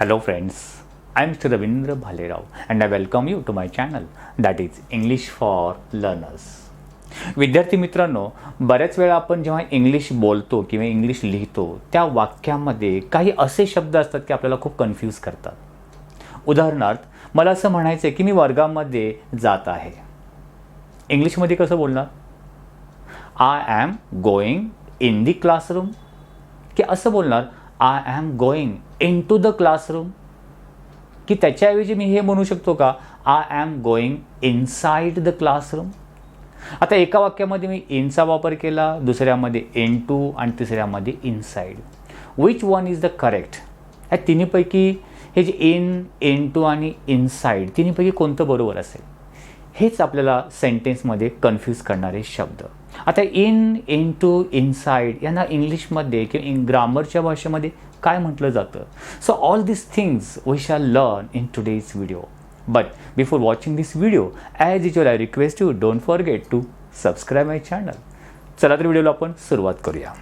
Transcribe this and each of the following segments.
Hello friends, I am Mr. Ravindra Bhalerao and I welcome you to my channel that is English for Learners. विद्यार्थी मित्रांनो, बऱ्याच वेळा आपण जेव्हा English बोलतो किंवा इंग्लिश लिहितो त्या वाक्यामध्ये काही असे शब्द असतात की आपल्याला खूप कन्फ्यूज करतात. उदाहरणार्थ मला असं म्हणायचं आहे की मी वर्गामध्ये जात आहे. इंग्लिशमध्ये कसं बोलणार? I am going in the classroom की असं बोलणार I am going into the classroom की त्याच्याऐवजी मी हे म्हणू शकतो का I am going inside the classroom. आता एका वाक्यामध्ये मी इनचा वापर केला, दुसऱ्यामध्ये इन टू आणि तिसऱ्यामध्ये inside. Which one is the correct? या तिन्हीपैकी हे जे इन टू आणि इनसाइड तिन्हीपैकी कोणतं बरोबर असेल? हेच आपल्याला सेंटेन्समध्ये कन्फ्यूज करणारे शब्द. आता इन टू इनसाइड यांना इंग्लिशमध्ये किंवा ग्रामरच्या भाषेमध्ये काय म्हटलं जातं? So all this things we shall learn in today's video. But before watching this video as usual I request you don't forget to subscribe my channel. चला तर व्हिडिओला आपण सुरुवात करूया.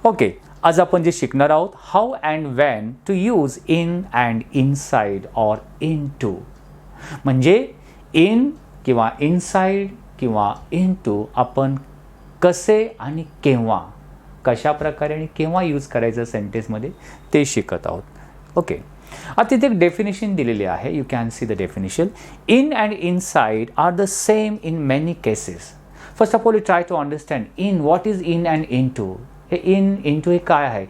ओके, आज आपण जे शिकणार आहोत how and when to use in and inside or into. म्हणजे इन किंवा इनसाइड किंवा इन टू आपण कसे आणि केव्हा, कशा प्रकारे आणि केव्हा यूज करायचं सेंटेन्समध्ये ते शिकत आहोत. ओके, आता तिथे एक डेफिनेशन दिलेली आहे. You can see the definition. In and inside are the same in many cases. First of all you try to understand in. What is in and into? हे इन टू हे काय आहे?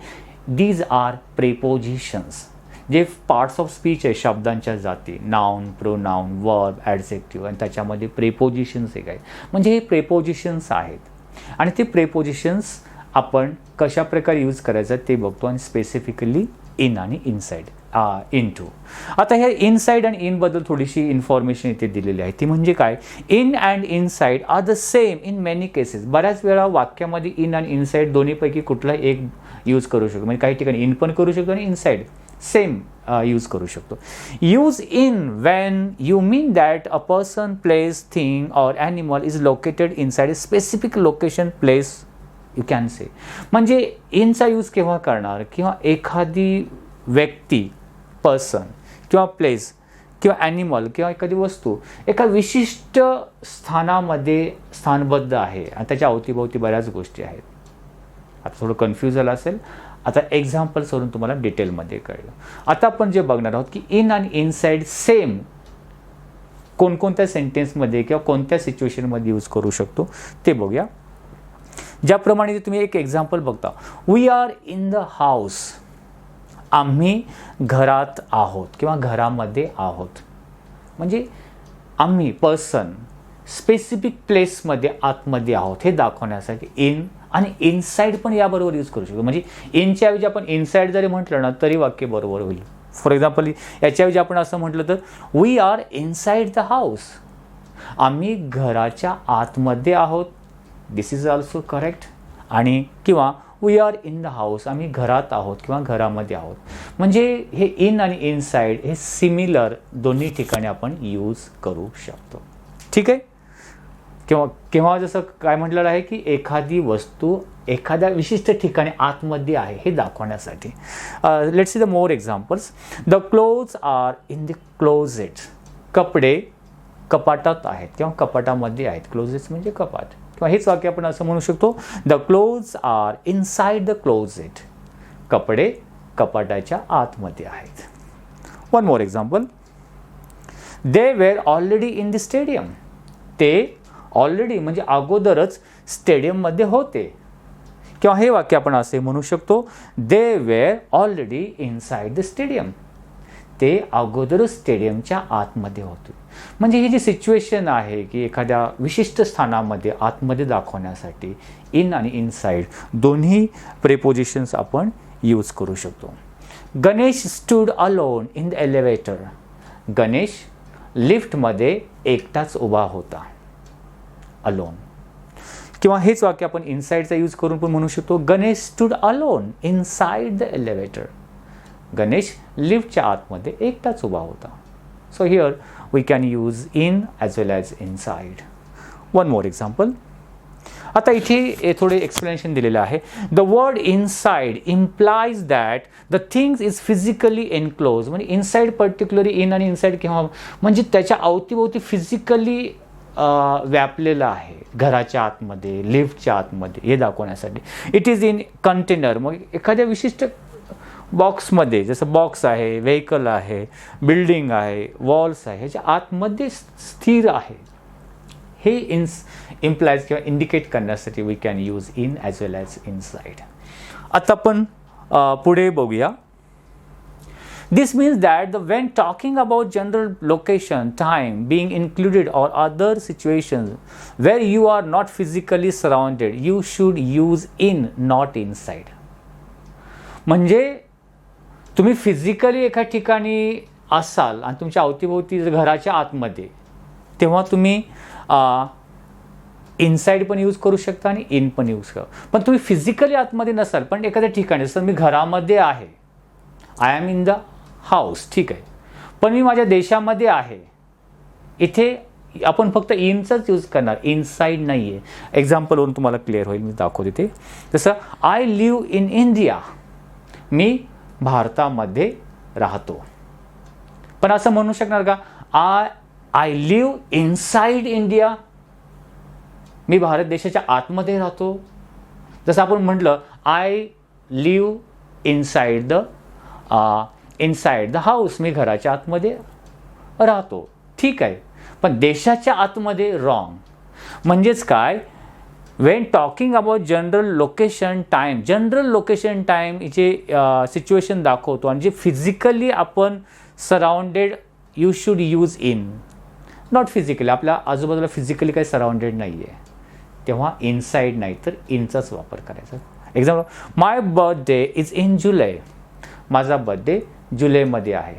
These are prepositions, जे parts of speech आहे, शब्दांच्या जाती, noun, pronoun, verb, adjective आणि त्याच्यामध्ये प्रेपोजिशन्स एक आहे. म्हणजे हे प्रेपोजिशन्स आहेत आणि ते प्रेपोजिशन्स आपण कशा प्रकारे यूज करायचं ते बघतो आणि स्पेसिफिकली इन आणि इनसाइड इन टू. आता ह्या इनसाइड आणि इनबद्दल थोडीशी इन्फॉर्मेशन इथे दिलेली आहे. ती म्हणजे काय? In and inside are the same in many cases. बऱ्याच वेळा वाक्यामध्ये इन आणि इनसाइड दोन्हीपैकी कुठला एक यूज करू शकतो. म्हणजे काही ठिकाणी इन पण करू शकतो आणि इनसाइड सेम यूज करू शकतो. Use in Wien you mean that a person, place, thing or animal is located inside a specific location, place. You can say म्हणजे इनचा यूज केव्हा करणार? किंवा एखादी व्यक्ती, पर्सन किंवा प्लेस किंवा ॲनिमल किंवा एखादी वस्तू एका विशिष्ट स्थानामध्ये स्थानबद्ध आहे आणि त्याच्या अवतीभोवती बऱ्याच गोष्टी आहेत. आता थोडं कन्फ्यूज झालं असेल. आता एक्झाम्पल्सवरून तुम्हाला डिटेलमध्ये कळलं. आता आपण जे बघणार आहोत की इन आणि इनसाइड सेम कोणकोणत्या सेंटेन्समध्ये किंवा कोणत्या सिच्युएशनमध्ये यूज करू शकतो ते बघूया. ज्याप्रमाणे तुम्ही एक एक्झाम्पल बघता, we are in the house. आम्ही घरात आहोत किंवा घरामध्ये आहोत. म्हणजे आम्ही पर्सन स्पेसिफिक प्लेसमध्ये आतमध्ये आहोत हे दाखवण्यासाठी इन आणि इनसाइड पण याबरोबर यूज करू शकतो. म्हणजे इनच्या ऐवजी आपण इनसाइड जरी म्हटलं ना तरी वाक्य बरोबर होईल. फॉर एक्झाम्पल याच्याऐवजी आपण असं म्हटलं तर we are inside the house. आम्ही घराच्या आतमध्ये आहोत. This is also correct. आणि किंवा we are in the house, आम्ही घरात आहोत किंवा घरामध्ये आहोत. म्हणजे हे इन आणि इनसाइड हे सिमिलर दोन्ही ठिकाणी आपण यूज करू शकतो. ठीक आहे. किंवा जसं काय म्हटलेलं आहे की एखादी वस्तू एखाद्या विशिष्ट ठिकाणी आतमध्ये आहे हे दाखवण्यासाठी. Let's see the more examples. The clothes R in the closet. कपडे कपाटात आहेत किंवा कपाटामध्ये आहेत. क्लोजेट्स म्हणजे कपाट. किंवा हेच वाक्य आपण असं म्हणू शकतो, the clothes are inside the closet. कपडे कपाटाच्या आतमध्ये आहेत. One more example. They were already in the stadium. ते ऑलरेडी म्हणजे अगोदरच स्टेडियममध्ये होते. किंवा हे वाक्य आपण असे म्हणू शकतो, दे were already inside the stadium. ते अगोदरच स्टेडियमच्या आतमध्ये होते. म्हणजे ही जी सिच्युएशन आहे की एखाद्या विशिष्ट स्थानामध्ये आतमध्ये दाखवण्यासाठी इन आणि इनसाइड दोन्ही प्रेपोजिशन्स आपण यूज करू शकतो. Ganesh stood alone in the elevator. Ganesh लिफ्टमध्ये एकटाच उभा होता. अलोन. किंवा हेच वाक्य आपण इनसाइडचा यूज करून पण म्हणू शकतो, Ganesh stood alone inside the elevator. Ganesh लिफ्टच्या आतमध्ये एकटाच उभा होता. So here we can use in as well as inside. One more example. आता इथे थोडे एक्सप्लेनेशन दिलेलं आहे. The word inside implies that the things is physically enclose. म्हणजे इनसाइड पर्टिक्युलरली इन आणि इनसाइड किंवा म्हणजे त्याच्या अवतीभोवती फिजिकली व्यापलेलं आहे, घराच्या आतमध्ये, लिफ्टच्या आतमध्ये, हे दाखवण्यासाठी. It is in container. मग एखाद्या विशिष्ट बॉक्समध्ये, जसं बॉक्स आहे, व्हेकल आहे, बिल्डिंग आहे, वॉल्स आहे, ह्याच्या आतमध्ये स्थिर आहे. हे इम्प्लाइज किंवा इंडिकेट करण्यासाठी we can use in as well as inside. आता आपण पुढे बघूया. This means that when talking about general location, time being included or other situations where you are not physically surrounded, you should use in, not inside. म्हणजे तुम्ही physically एका ठिकाणी असाल आणि तुमच्या अवतीभोवती घराच्या आतमध्ये, तेव्हा तुम्ही इनसाइड पण यूज करू शकता आणि इन पण यूज करा. पण तुम्ही फिजिकली आतमध्ये नसाल पण एखाद्या ठिकाणी, जसं मी घरामध्ये आहे, I am in the house, ठीक आहे, पण मी माझ्या देशामध्ये आहे, इथे आपण फक्त इनचाच यूज करणार, इनसाइड नाही आहे. एक्झाम्पलवरून तुम्हाला क्लिअर होईल, मी दाखवते ते. जसं आय लिव्ह इन इंडिया, मी भारतामध्ये राहतो. पण असं म्हणू शकणार का आय लिव्ह इनसाइड इंडिया, मी भारत देशाच्या आतमध्ये राहतो. जसं आपण म्हटलं I live inside the house, मी घराच्या आतमध्ये राहतो, ठीक आहे, पण देशाच्या आतमध्ये रॉंग. म्हणजेच काय, Wien talking about general location time जे सिच्युएशन दाखवतो आणि जे फिजिकली आपण surrounded, you should use in, not physically. आपल्या आजूबाजूला फिजिकली काही सराउंडेड नाही आहे, तेव्हा इनसाइड नाही तर इनचाच वापर करायचा. Example, my birthday is in July, माझा बर्थडे जुलैमध्ये आहे.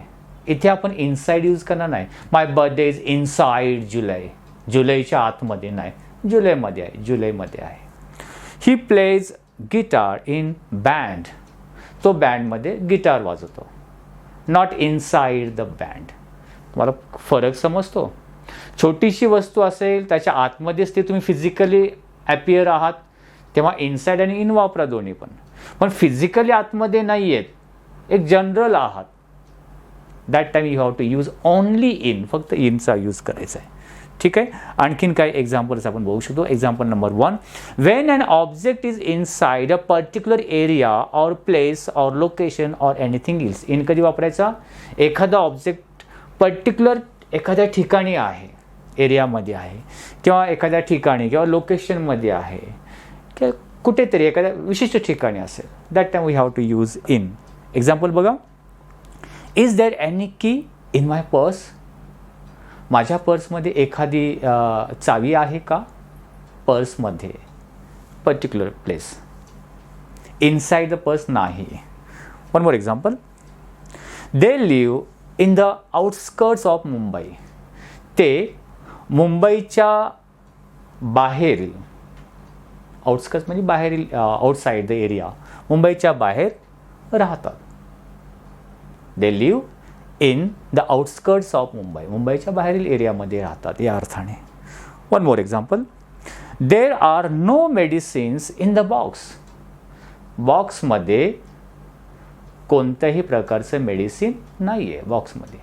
इथे आपण इनसाइड यूज करणार नाही. माय बर्थडे इज इनसाइड जुलै, जुलैच्या आतमध्ये नाही, जुलैमध्ये आहे. He plays guitar in band, तो बँडमध्ये गिटार वाजवतो, नॉट इनसाइड द बँड. तुम्हाला फरक समजतो? छोटीशी वस्तू असेल त्याच्या आतमध्येच ते तुम्ही फिजिकली ॲपियर आहात, तेव्हा इनसाइड आणि इन वापरा दोन्ही पण. पण फिजिकली आतमध्ये नाही आहेत, एक जनरल आहात, that time you have to use only in, फक्त इनचा यूज करायचा आहे, ठीक आहे. आणखीन काही एक्झाम्पल्स आपण बघू शकतो. Example number 1, when an object is inside a particular area or place or location or anything else. In कधी वापरायचा? एखादा ऑब्जेक्ट पर्टिक्युलर एखाद्या ठिकाणी आहे, एरियामध्ये आहे, किंवा एखाद्या ठिकाणी किंवा लोकेशनमध्ये आहे, किंवा कुठेतरी एखाद्या विशिष्ट ठिकाणी असेल, that time we have to use in. Example बघा, is there any key in my purse, माझ्या पर्समध्ये एखादी चावी आहे का? पर्समध्ये, particular place, inside the purse नाही. One more example, they live in the outskirts of Mumbai, ते मुंबईच्या बाहेरील, आउटस्कर्ट्स म्हणजे बाहेरील, आउटसाइड द एरिया, मुंबईच्या बाहेर राहतात. They live in the outskirts of Mumbai, मुंबईच्या बाहेरील एरियामध्ये राहतात या अर्थाने. One more example, there are no medicines in the box, बॉक्समध्ये कोणत्याही प्रकारचं मेडिसिन नाही आहे बॉक्समध्ये.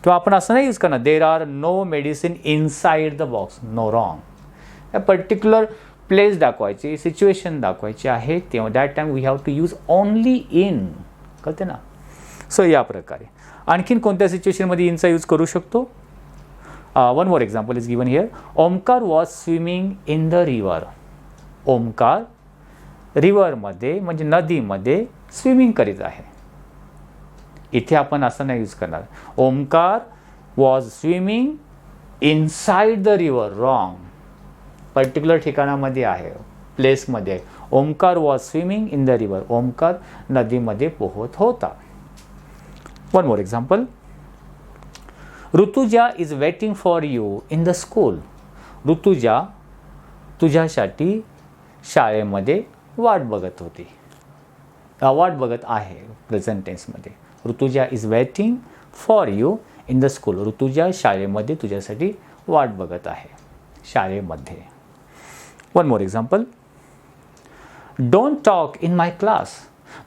किंवा आपण असं नाही यूज करणार, there are no medicine inside the box, no wrong. Particular place दाखवायची, सिच्युएशन दाखवायची आहे, तेव्हा that time we have to use only in, कळते ना. सो या प्रकारे आणखीन कोणत्या सिच्युएशनमध्ये इनचा यूज करू शकतो? One more example is given here, Omkar was swimming in the river, Omkar रिव्हरमध्ये म्हणजे नदीमध्ये स्विमिंग करीत आहे. इथे आपण असं नाही यूज करणार, Omkar was swimming inside the river, wrong. Particular ठिकाणामध्ये आहे, प्लेसमध्ये आहे. Omkar was swimming in the river, Omkar नदीमध्ये पोहत होता. One more example, Rutuja is waiting for you in the school, Rutuja तुझ्यासाठी शाळेमध्ये वाट बघत होती, वाट बघत आहे present tense. Rutuja is waiting for you in the school, Rutuja शाळेमध्ये तुझ्यासाठी वाट बघत आहे, शाळेमध्ये. One more example, don't talk in my class,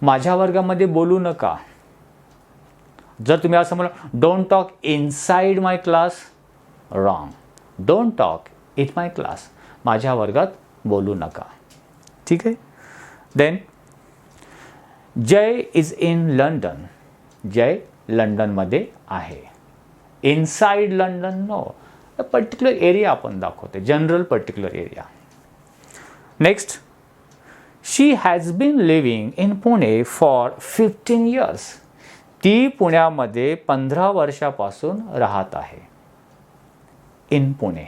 माझ्या वर्गामध्ये बोलू नका. जर तुम्ही असं म्हणा don't talk inside my class, wrong. Don't talk in my class, माझ्या वर्गात बोलू नका. ठीक आहे. Then Jay is in London, Jay लंडनमध्ये आहे. Inside London no, particular area आपण दाखवते, general particular area. Next, she has been living in Pune for 15 years, ती पुण्यामध्ये 15 वर्षापासून राहत आहे. इन पुणे.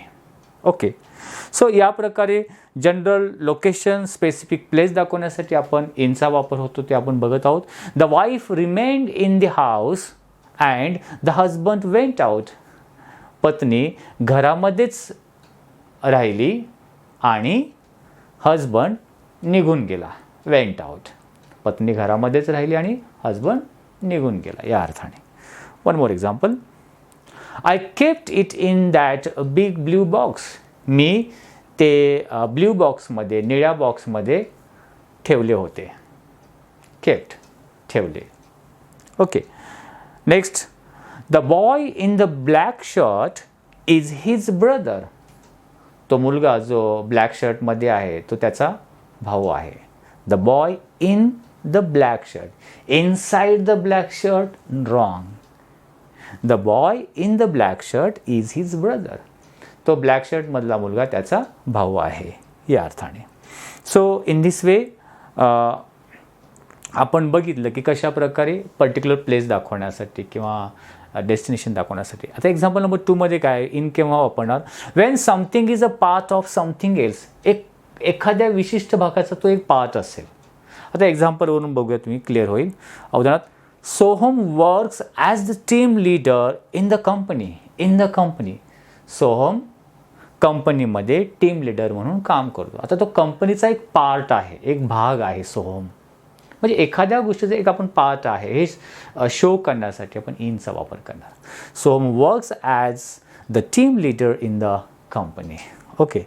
ओके. सो या प्रकारे जनरल लोकेशन, स्पेसिफिक प्लेस दाखवण्यासाठी आपण इनचा वापर होतो ते आपण बघत आहोत. The wife remained in the house and the husband went out, पत्नी घरामध्येच राहिली आणि हजबंड निघून गेला. वेंट आउट, पत्नी घरामध्येच राहिली आणि हजबंड निघून गेला या अर्थाने. One more example, I kept it in that big blue box, मी ते ब्ल्यू बॉक्समध्ये, निळ्या बॉक्समध्ये ठेवले होते. केप्ट, ठेवले. Okay. Next, the boy in the black shirt is his brother, तो मुलगा जो ब्लॅक शर्टमध्ये आहे तो त्याचा भाऊ आहे. The boy in the black shirt, inside the black shirt, wrong. The boy in the black shirt is his brother, तो black शर्टमधला मुलगा त्याचा भाऊ आहे या अर्थाने. सो इन दिस वे आपण बघितलं की कशा प्रकारे पर्टिक्युलर प्लेस दाखवण्यासाठी किंवा डेस्टिनेशन दाखवण्यासाठी. आता एक्झाम्पल नंबर 2 मध्ये काय, इन केव्हा वापरणार, Wien something is a part of something else, एखाद्या विशिष्ट भागाचा तो एक पार्ट असेल. आता एक्झाम्पलवरून बघूया, तुम्ही क्लिअर होईल. उदाहरणार्थ, Soham works as the team leader in the company. In the company, Soham कंपनीमध्ये टीम लीडर म्हणून काम करतो. आता तो कंपनीचा एक पार्ट आहे, एक भाग आहे सोहम, म्हणजे एखाद्या गोष्टीचा एक आपण पार्ट आहे हे शो करण्यासाठी आपण इनचा वापर करणार. Soham works as the team leader in the company. Okay.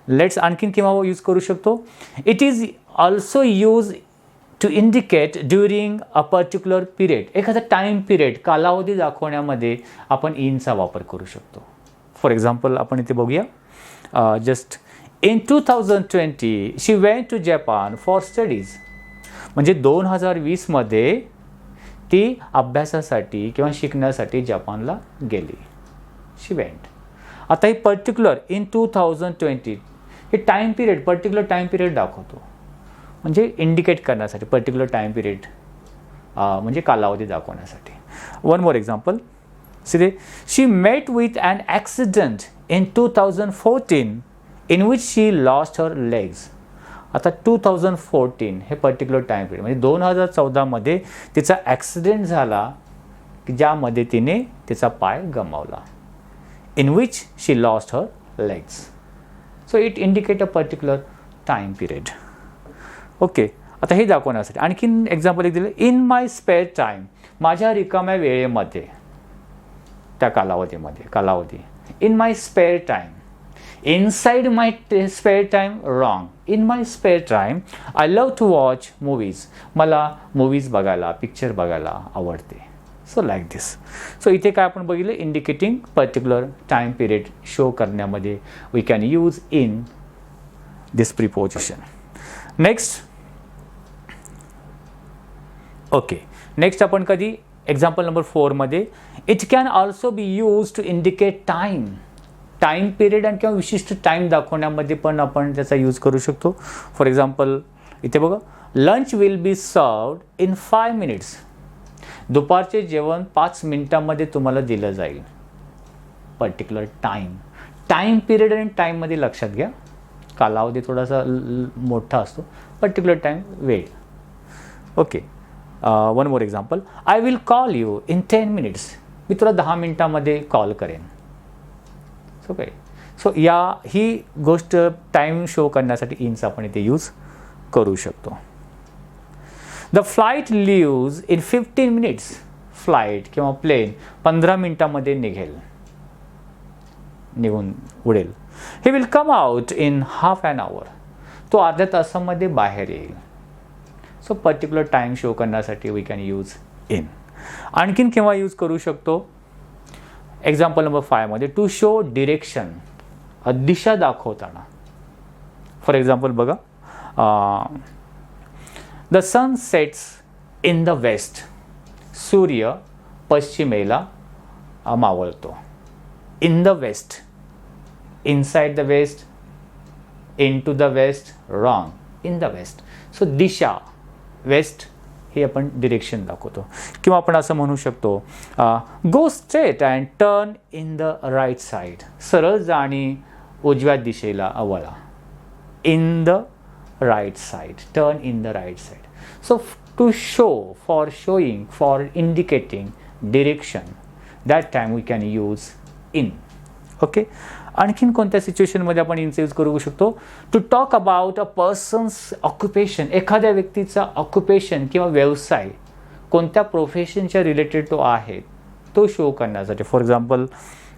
Let's आणखीन केव्हा यूज करू शकतो. It is also use to indicate during a particular period, एखादा टाईम पिरियड, कालावधी दाखवण्यामध्ये आपण इनचा वापर करू शकतो. फॉर एक्झाम्पल आपण इथे बघूया. Just in 2020 she went to Japan for studies, म्हणजे 2020 मध्ये ती अभ्यासासाठी किंवा शिकण्यासाठी जपानला गेली. She went. आता ही पर्टिक्युलर इन 2020 हे time period, particular time period दाखवतो, म्हणजे इंडिकेट करण्यासाठी पर्टिक्युलर टाईम पिरियड, म्हणजे कालावधी दाखवण्यासाठी. One more example, see, she met with an accident in 2014 in which she lost her legs. आता 2014 हे पर्टिक्युलर टाईम पिरियड, म्हणजे 2014 मध्ये तिचा ॲक्सिडेंट झाला की ज्यामध्ये तिने तिचा पाय गमावला. In which she lost her legs. So it indicate a particular time period. Okay. आता हे दाखवण्यासाठी आणखीन एक्झाम्पल एक दिलं, इन माय स्पेअर टाईम, माझ्या रिकाम्या वेळेमध्ये, त्या कालावधीमध्ये, कालावधी. In my spare time, inside my spare time, wrong. In my spare time I love to watch movies, मला मूवीज बघायला, पिक्चर बघायला आवडते. सो लाईक दिस. सो इथे काय आपण बघितलं, indicating particular time period show करण्यामध्ये we can use in this preposition. Next. Okay. Next आपण कधी, एक्झाम्पल नंबर 4 मध्ये, it can also be use to indicate time, time period आणि किंवा विशिष्ट टाईम दाखवण्यामध्ये पण आपण त्याचा यूज करू शकतो. फॉर एक्झाम्पल इथे बघा, lunch will be served in 5 minutes, दुपारचे जेवण 5 मिनिटांमध्ये तुम्हाला दिलं जाईल. पर्टिक्युलर टाईम, टाईम पिरियड आणि टाईममध्ये लक्षात घ्या, कालावधी थोडासा मोठा असतो, पर्टिक्युलर टाईम वेळ. Okay. One more example, I will call you in 10 minutes, मी तुला 10 मिनिटांमध्ये कॉल करेन. सो काय, सो ही गोष्ट टाईम शो करण्यासाठी इनचा आपण इथे यूज करू शकतो. The flight leaves in 15 minutes, flight किंवा प्लेन 15 मिनिटांमध्ये निघून उडेल. He will come out in half an hour, तो अर्ध्या तासामध्ये बाहेर येईल. सो पर्टिक्युलर टाईम शो करण्यासाठी वी कॅन यूज इन. आणखीन केव्हा यूज करू शकतो? एक्झाम्पल नंबर 5 मध्ये टू शो डिरेक्शन, दिशा दाखवताना. फॉर एक्झाम्पल बघा, the sun sets in the west, सूर्य पश्चिमेला मावळतो. In the west, inside the west, into the west, wrong, in the west. So दिशा, वेस्ट हे आपण डिरेक्शन दाखवतो. किंवा आपण असं म्हणू शकतो, go straight and turn in the right side, सरळ जा आणि उजव्या दिशेला वळा. In the right side, turn in the right side. So to show, for showing, for indicating direction, that time we can use in. Okay. आणखीन कोणत्या सिच्युएशनमध्ये आपण इनचा यूज करू शकतो? To talk about a person's occupation, एखाद्या व्यक्तीचा occupation किंवा व्यवसाय कोणत्या प्रोफेशनच्या रिलेटेड तो आहे तो शो करण्यासाठी. फॉर एक्झाम्पल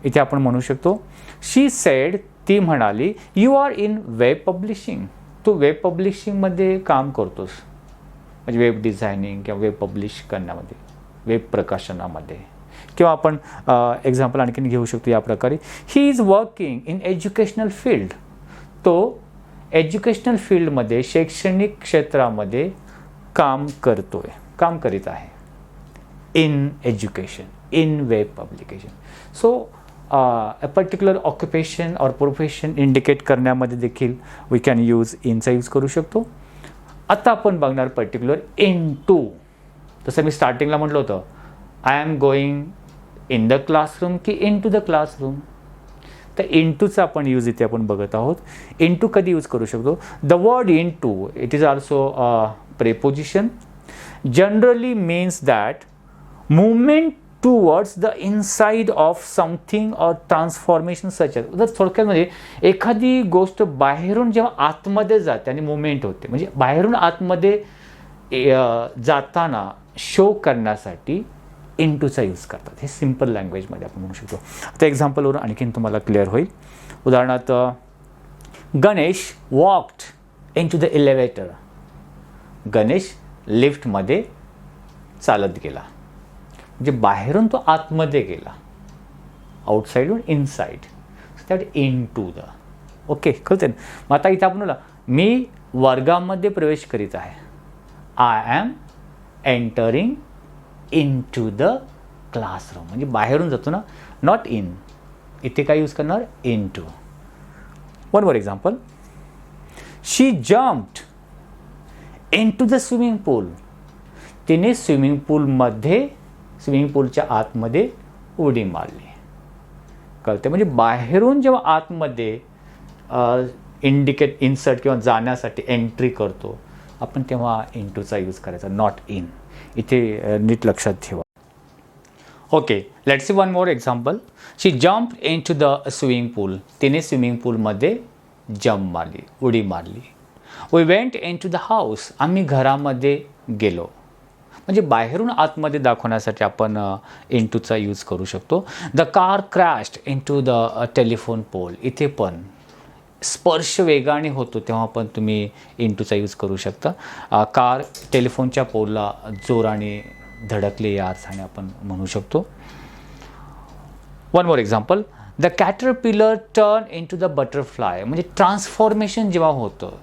इथे आपण म्हणू शकतो, शी सेड, ती म्हणाली, you are in web publishing, तू वेब पब्लिशिंगमध्ये काम करतोस. म्हणजे वेब डिझायनिंग किंवा वेब पब्लिश करण्यामध्ये, वेब प्रकाशनामध्ये. किंवा आपण एक्झाम्पल आणखीन घेऊ शकतो या प्रकारे, he is working in educational field, तो एज्युकेशनल फील्डमध्ये, शैक्षणिक क्षेत्रामध्ये काम करीत आहे. In education, in web publication. So a particular occupation और प्रोफेशन इंडिकेट करण्यामध्ये देखील वी कॅन यूज इनचा यूज करू शकतो. आता आपण बघणार पर्टिक्युलर इन टू. जसं मी स्टार्टिंगला म्हटलं होतं, I am going in the classroom की इन टू द क्लासरूम. तर इन टूचा आपण यूज इथे आपण बघत आहोत. इन टू कधी यूज करू शकतो? The word into, it is also preposition, generally means that movement towards the inside of something or transformation such as. तर थोडक्यात म्हणजे एखादी गोष्ट बाहेरून जेव्हा आतमध्ये जाते आणि मुवमेंट होते, म्हणजे बाहेरून आतमध्ये जाताना शो करण्यासाठी इन टूचा यूज करतात. हे सिम्पल लँग्वेजमध्ये आपण म्हणू शकतो. आता एक्झाम्पलवरून आणखीन तुम्हाला क्लिअर होईल. उदाहरणार्थ, Ganesh walked into the elevator, Ganesh लिफ्टमध्ये चालत गेला. म्हणजे बाहेरून तो आतमध्ये गेला, आउटसाईडहून inside. That into the. Okay, कळते ना? मग आता इथे आपण बोला, मी वर्गामध्ये प्रवेश करीत आहे. I am entering into the classroom, म्हणजे बाहेरून जातो ना, नॉट इन. इथे काय यूज करणार? Into. One more example, she jumped into the swimming pool, तिने स्विमिंग पूलच्या आतमध्ये उडी मारली. कळते? म्हणजे बाहेरून जेव्हा आतमध्ये इन्सर्ट किंवा जाण्यासाठी एंट्री करतो आपण, तेव्हा इन टूचा यूज करायचा, नॉट इन. इथे नीट लक्षात ठेवा. Okay, let's see one more example. She jump into the swimming pool, तिने स्विमिंग पूलमध्ये जम्प मारली, उडी मारली. We went into the house, आम्ही घरामध्ये गेलो. म्हणजे बाहेरून आतमध्ये दाखवण्यासाठी आपण इन टूचा यूज करू शकतो. The car crashed into the telephone pole, इथे पण स्पर्श वेगाने होतो तेव्हा पण तुम्ही इन टूचा यूज करू शकता. कार टेलिफोनच्या पोलला जोराने धडकले या अर्थाने आपण म्हणू शकतो. One more example, the caterpillar turn into the butterfly, म्हणजे ट्रान्सफॉर्मेशन जेव्हा होतं,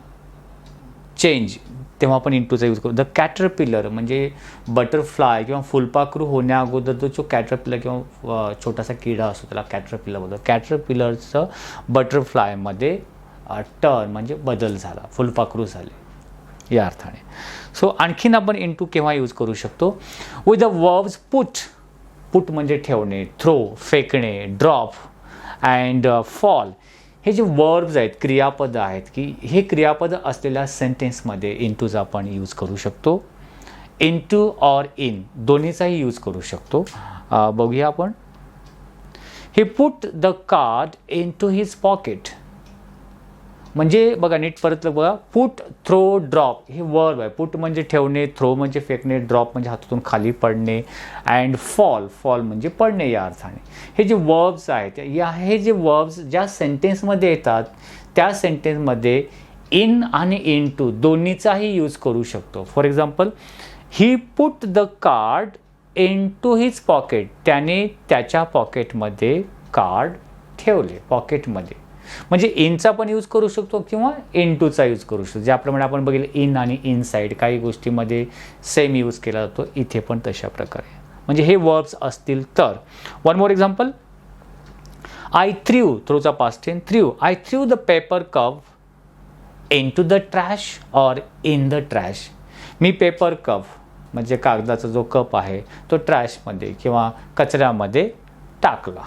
चेंज, तेव्हा आपण इन टूचा यूज करू. द कॅटरपिलर म्हणजे बटरफ्लाय किंवा फुलपाखरू होण्या अगोदर जो कॅटरपिलर किंवा छोटासा किडा असतो त्याला कॅटरपिलर बोलतो. कॅटरपिलरचं बटरफ्लायमध्ये टर्न म्हणजे बदल झाला, फुलपाखरू झाले या अर्थाने. सो आणखीन आपण इन टू केव्हा यूज करू शकतो? With the verbs put, put म्हणजे ठेवणे, थ्रो फेकणे, ड्रॉप अँड फॉल. हे जे वर्ब्स आहेत, क्रियापद आहेत, की हे क्रियापद असलेल्या सेंटेन्समध्ये इन टूचा आपण यूज करू शकतो. इन टू और इन दोन्हीचाही यूज करू शकतो. बघूया आपण. He put the card into his pocket, म्हणजे बघा नीट परत बघा, पुट, थ्रो, ड्रॉप हे वर्ब आहे. पुट म्हणजे ठेवणे, थ्रो म्हणजे फेकणे, ड्रॉप म्हणजे हातातून खाली पडणे, अँड फॉल, फॉल म्हणजे पडणे या अर्थाने. हे जे वर्ब्स आहेत, हे जे वर्ब्स ज्या सेंटेन्समध्ये येतात त्या सेंटेन्समध्ये इन आणि इन टू दोन्हीचाही यूज करू शकतो. For example, he put the card into his pocket. त्याने त्याच्या पॉकेटमध्ये कार्ड ठेवले, पॉकेटमध्ये. म्हणजे इनचा पण यूज करू शकतो किंवा इन टूचा यूज करू शकतो. ज्याप्रमाणे आपण बघितलं इन आणि इनसाइड काही गोष्टीमध्ये सेम यूज केला जातो, इथे पण तशा प्रकारे. म्हणजे हे वर्ब्स असतील तर. One more example, I threw, थ्रूचा past tense, threw, I threw the paper cup into the trash or in the trash. मी पेपर कप म्हणजे कागदाचा जो कप आहे तो ट्रॅशमध्ये किंवा कचऱ्यामध्ये टाकला.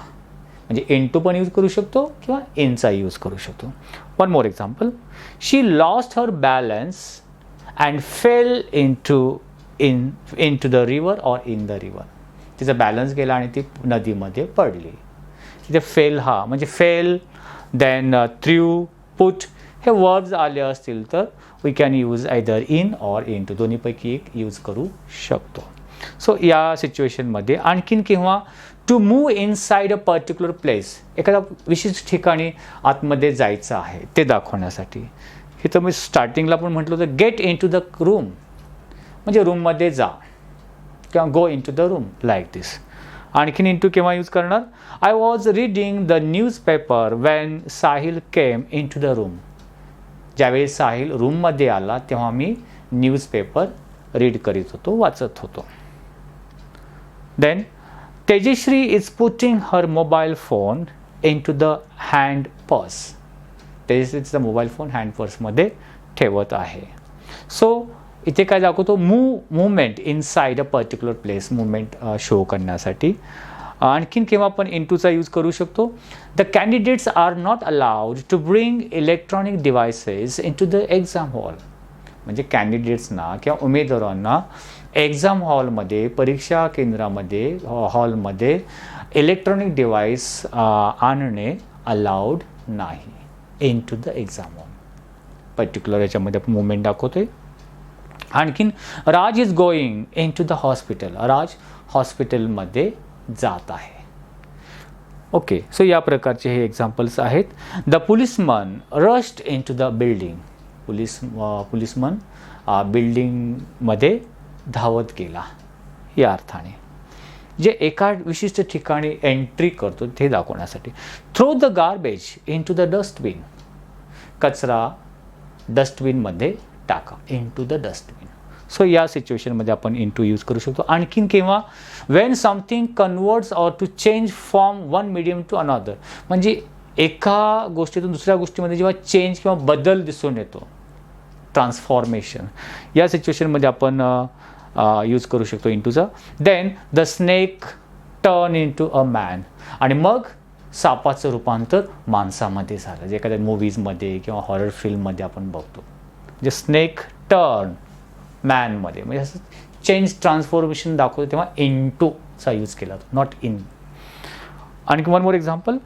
म्हणजे इन टू पण यूज करू शकतो किंवा इनचा यूज करू शकतो. One more example, she lost her balance and fell into the river or in the river. तिचा बॅलन्स गेला आणि ती नदीमध्ये पडली. तिथे फेल हा म्हणजे फेल, देन थ्रू, पुट हे वर्ब्स आले असतील तर we can use either in or into, दोन्हीपैकी एक यूज करू शकतो. सो या सिच्युएशनमध्ये आणखीन किंवा to move inside a particular place, एखाद्या विशिष्ट ठिकाणी आतमध्ये जायचं आहे ते दाखवण्यासाठी. हे तर मी स्टार्टिंगला पण म्हटलं होतं get into the room, म्हणजे रूममध्ये जा किंवा go into the room, like this. आणखीन इन टू केव्हा यूज करणार, I was reading the newspaper when Sahil came into the room. ज्यावेळी साहिल रूममध्ये आला तेव्हा मी न्यूजपेपर रीड करीत होतो, वाचत होतो. Then Tejashree is putting her mobile phone into the hand purse. तेजश्रीचा मोबाईल फोन हँड पर्समध्ये ठेवत आहे. सो इथे काय दाखवतो, movement inside a particular place, movement show करण्यासाठी. आणखीन केव्हा आपण इन टूचा यूज करू शकतो, the candidates are not allowed to bring electronic devices into the exam hall. म्हणजे कॅन्डिडेट्सना किंवा उमेदवारांना एक्झाम हॉलमध्ये, परीक्षा केंद्रामध्ये, हॉलमध्ये इलेक्ट्रॉनिक डिव्हाइस आणणे अलाउड नाही into the exam hall. Particular याच्यामध्ये आपण मुवमेंट दाखवतोय. आणखीन Raj is going into the hospital. Raj हॉस्पिटलमध्ये जात आहे. ओके, सो या प्रकारचे हे एक्झाम्पल्स आहेत. The policeman rushed into the building. Policeman बिल्डिंगमध्ये धावत गेला या अर्थाने. जे एका विशिष्ट ठिकाणी एंट्री करतो ते दाखवण्यासाठी. Throw the garbage into the dustbin. कचरा डस्टबिनमध्ये टाका, into the dustbin. So या सिच्युएशनमध्ये आपण इन टू यूज करू शकतो. आणखीन केव्हा, when something converts or to change from one medium to another. म्हणजे एका गोष्टीतून दुसऱ्या गोष्टीमध्ये जेव्हा चेंज किंवा बदल दिसून येतो, ट्रान्सफॉर्मेशन, या सिच्युएशनमध्ये आपण यूज करू शकतो इन टूचा. Then the snake turn into a man. आणि मग सापाचं रूपांतर माणसामध्ये झालं, जे एखाद्या मूवीजमध्ये किंवा हॉरर फिल्ममध्ये आपण बघतो. म्हणजे स्नेक टर्न मॅनमध्ये, म्हणजे असं चेंज ट्रान्सफॉर्मेशन दाखवतो तेव्हा इन टूचा यूज केला जातो, नॉट इन. आणखी one more example,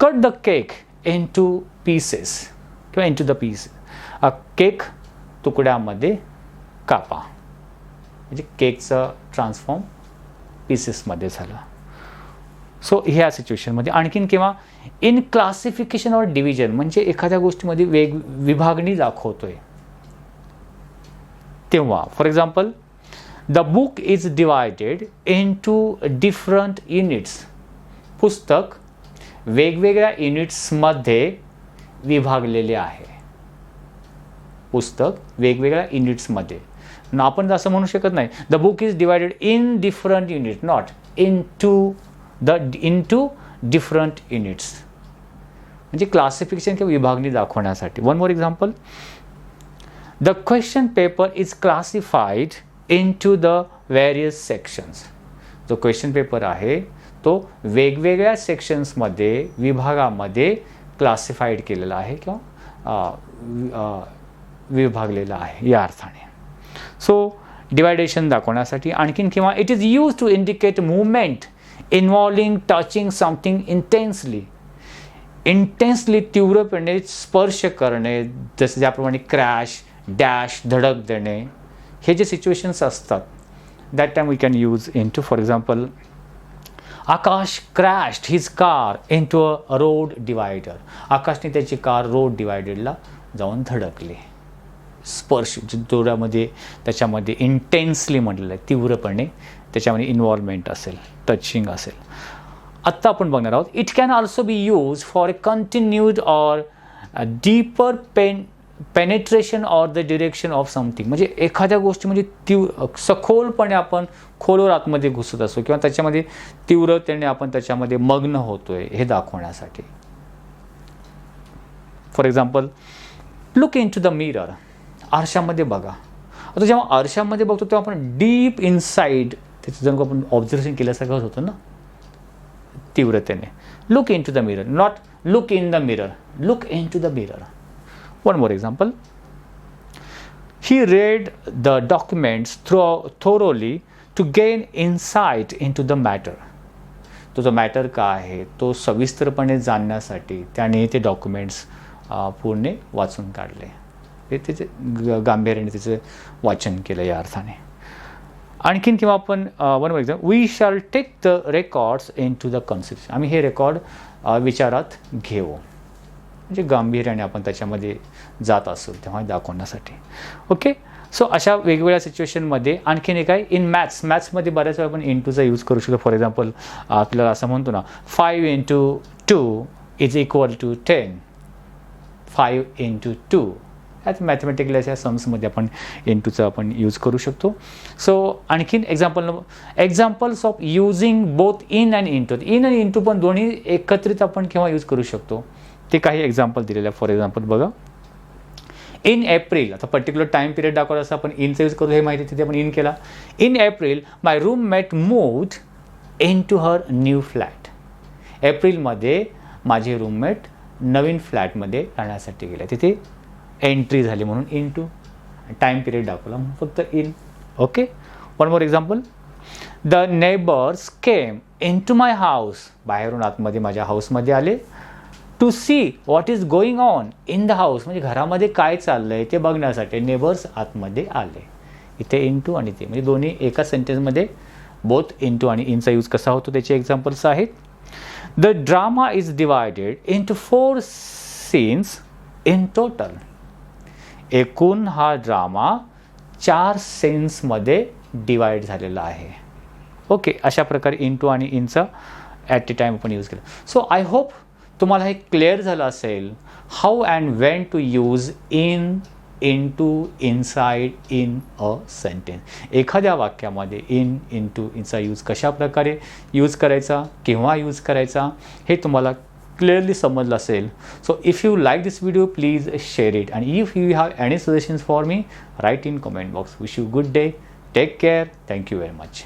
cut the cake into pieces किंवा into the piece. Cake तुकड्यामध्ये कापा, म्हणजे केकचं ट्रान्सफॉर्म पीसेसमध्ये झालं. सो ह्या सिच्युएशनमध्ये. आणखीन केव्हा, इन क्लासिफिकेशन ऑर डिव्हिजन, म्हणजे एखाद्या गोष्टीमध्ये विभागणी दाखवतोय तेव्हा. For example, the book is divided into different units. पुस्तक वेगवेगळ्या युनिट्समध्ये विभागलेले आहे. पुस्तक वेगवेगळ्या युनिट्समध्ये. आपण असं म्हणू शकत नाही the book is divided in different unit, not into different units. म्हणजे क्लासिफिकेशन किंवा विभागणी दाखवण्यासाठी. One more example, the question paper is classified into the various sections. जो क्वेश्चन पेपर आहे तो वेगवेगळ्या सेक्शन्समध्ये, विभागामध्ये क्लासिफाईड केलेला आहे किंवा विभागलेला आहे या अर्थाने. सो डिवायडेशन दाखवण्यासाठी. आणखीन किंवा it is use to indicate movement involving touching something intensely. Intensely तीव्रपणे स्पर्श करणे, जसं ज्याप्रमाणे क्रॅश, डॅश, धडक देणे, हे जे सिच्युएशन्स असतात that time we can use into. For example, Akash crashed his car into a road divider. आकाशने त्याची कार रोड डिवायडेडला जाऊन धडकले. स्पर्श जोरामध्ये त्याच्यामध्ये इंटेन्सली म्हटलेलं आहे, तीव्रपणे त्याच्यामध्ये इन्व्हॉल्वमेंट असेल, टचिंग असेल. आत्ता आपण बघणार आहोत. It can also be use for a continued or deeper penetration or the direction of something. म्हणजे एखाद्या गोष्टी म्हणजे सखोलपणे आपण खोलवर आतमध्ये घुसत असतो किंवा त्याच्यामध्ये तीव्रतेने आपण त्याच्यामध्ये मग्न होतोय हे दाखवण्यासाठी. For example, look into the mirror. आरशामध्ये बघा. आता जेव्हा आरशामध्ये बघतो तेव्हा आपण डीप इनसाइड त्याचं जणू आपण ऑब्झर्वेशन केल्यासारखं होतं ना, तीव्रतेने. Look into the mirror, not look in the mirror, look into the mirror. One more example. He read the documents thoroughly to gain insight into the matter. तो जो matter काय आहे तो सविस्तरपणे जाणण्यासाठी त्याने ते डॉक्युमेंट्स पूर्ण वाचून काढले. हे त्याचे गांभीर्याने त्याचं वाचन केलं या अर्थाने. आणखीन किंवा आपण one more example, we shall take the records into the consideration. आम्ही हे रेकॉर्ड विचारात घेऊ. म्हणजे गांभीर्याने आपण त्याच्यामध्ये जात असू तेव्हा दाखवण्यासाठी. ओके. सो अशा वेगवेगळ्या सिच्युएशनमध्ये आणखीन एक आहे इन मॅथ्समध्ये बऱ्याच वेळा आपण इंटूचा यूज करू शकतो. फॉर एक्झाम्पल, आपल्याला असं म्हणतो ना, 5 × 2 इज इक्वल टू 10. 5 × 2 ह्याच मॅथमॅटिकल अशा सम्समध्ये आपण इंटूचा आपण यूज करू शकतो. सो आणखीन examples of using both in and into. In आणि इंटू पण दोन्ही एकत्रित आपण केव्हा यूज करू शकतो ते काही एक्झाम्पल दिलेलं आहे. फॉर एक्झाम्पल बघा, इन एप्रिल. आता पर्टिक्युलर टाईम पिरियड दाखवला असं आपण इनचा यूज करू, हे माहिती तिथे आपण इन केला. In April my roommate moved into her new flat. एप्रिलमध्ये माझे रूममेट नवीन फ्लॅटमध्ये राहण्यासाठी गेले. तिथे एंट्री झाली म्हणून इन टू, टाईम पिरियड दाखवला म्हणून फक्त in. Okay. One more example, the neighbours came into my house. बाहेरून आतमध्ये माझ्या हाऊसमध्ये आले. To see what is going on in the house. म्हणजे घरामध्ये काय चाललं आहे ते बघण्यासाठी नेबर्स आतमध्ये आले. इथे इन टू आणि ते म्हणजे दोन्ही एका सेंटेन्समध्ये बोथ इन टू आणि इनचा यूज कसा होतो त्याचे एक्झाम्पल्स आहेत. The drama is divided into 4 scenes in total. एकूण हा ड्रामा 4 सीन्समध्ये डिवाइड झालेला आहे. ओके. अशा प्रकारे इन टू आणि इनचा ॲट ए टाईम आपण यूज केला. सो आय होप तुम्हाला हे क्लिअर झालं असेल how and when to use in, into, inside, in a sentence. एखाद्या वाक्यामध्ये इन, इन टू, इनचा यूज कशा प्रकारे यूज करायचा, केव्हा यूज करायचा हे तुम्हाला क्लिअरली समजलं असेल. So if you like this video please share it and if you have any suggestions for me write in comment box. Wish you good day. Take care. Thank you very much.